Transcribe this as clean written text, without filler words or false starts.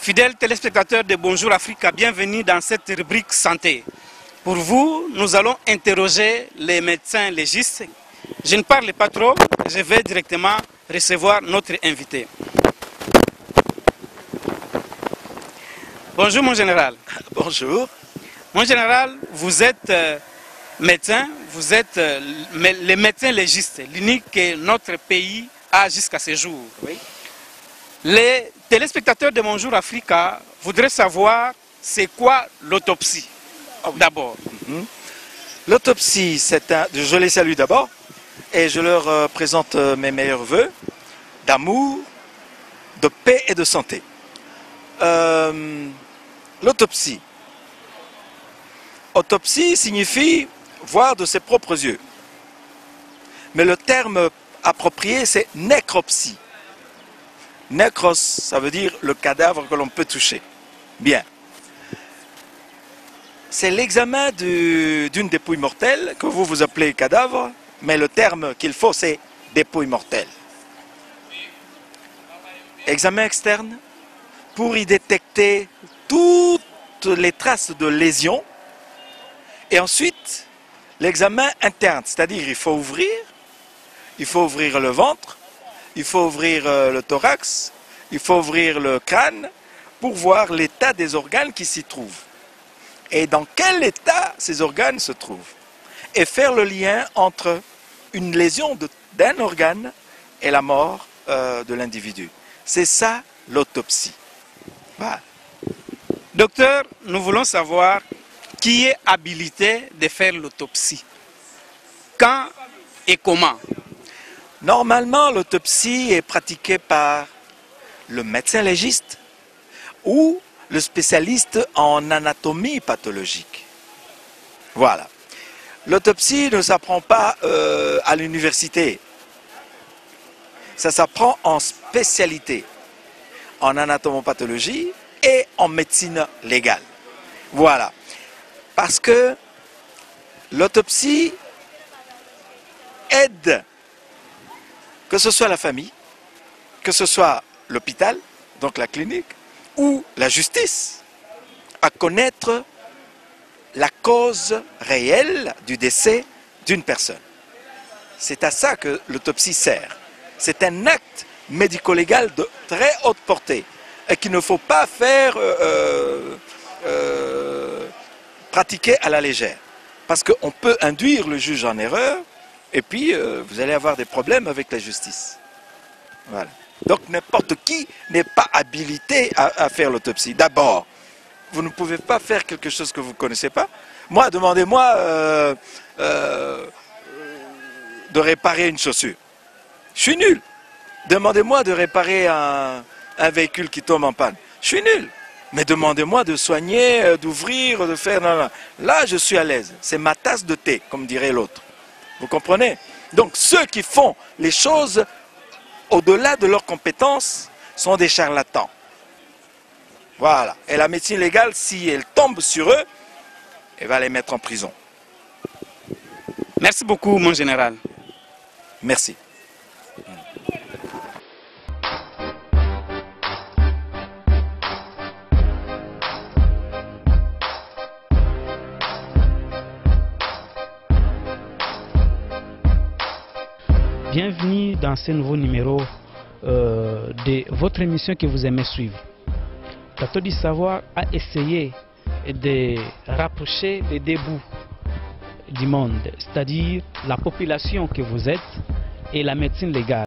Fidèles téléspectateurs de Bonjour Africa, bienvenue dans cette rubrique santé. Pour vous, nous allons interroger les médecins légistes. Je ne parle pas trop, je vais directement recevoir notre invité. Bonjour mon général. Bonjour. Mon général, vous êtes médecin, vous êtes le médecin légiste, l'unique que notre pays a jusqu'à ce jour. Oui. Les téléspectateurs de Bonjour Africa voudraient savoir c'est quoi l'autopsie d'abord. L'autopsie, je les salue d'abord et je leur présente mes meilleurs voeux d'amour, de paix et de santé. L'autopsie. Autopsie signifie voir de ses propres yeux. Mais le terme approprié, c'est nécropsie. Nécros, ça veut dire le cadavre que l'on peut toucher. Bien. C'est l'examen d'une dépouille mortelle que vous appelez cadavre, mais le terme qu'il faut, c'est dépouille mortelle. Examen externe pour y détecter toutes les traces de lésions. Et ensuite, l'examen interne, c'est-à-dire il faut ouvrir le ventre, il faut ouvrir le thorax, il faut ouvrir le crâne pour voir l'état des organes qui s'y trouvent. Et dans quel état ces organes se trouvent. Et faire le lien entre une lésion d'un organe et la mort de l'individu. C'est ça l'autopsie. Voilà. Docteur, nous voulons savoir qui est habilité de faire l'autopsie. Quand et comment? Normalement, l'autopsie est pratiquée par le médecin légiste ou le spécialiste en anatomie pathologique. Voilà. L'autopsie ne s'apprend pas à l'université. Ça s'apprend en spécialité, en anatomopathologie et en médecine légale. Voilà. Parce que l'autopsie aide, que ce soit la famille, que ce soit l'hôpital, donc la clinique, ou la justice, à connaître la cause réelle du décès d'une personne. C'est à ça que l'autopsie sert. C'est un acte médico-légal de très haute portée et qu'il ne faut pas faire pratiquer à la légère. Parce qu'on peut induire le juge en erreur et puis vous allez avoir des problèmes avec la justice. Voilà. Donc n'importe qui n'est pas habilité à faire l'autopsie. D'abord, vous ne pouvez pas faire quelque chose que vous ne connaissez pas. Moi, demandez-moi de réparer une chaussure. Je suis nul. Demandez-moi de réparer un véhicule qui tombe en panne. Je suis nul. Mais demandez-moi de soigner, d'ouvrir, de faire... Non, non. Là, je suis à l'aise. C'est ma tasse de thé, comme dirait l'autre. Vous comprenez? Donc, ceux qui font les choses au-delà de leurs compétences sont des charlatans. Voilà. Et la médecine légale, si elle tombe sur eux, elle va les mettre en prison. Merci beaucoup, mon général. Merci. Bienvenue dans ce nouveau numéro de votre émission que vous aimez suivre. Plateau du Savoir a essayé de rapprocher les deux bouts du monde, c'est-à-dire la population que vous êtes et la médecine légale.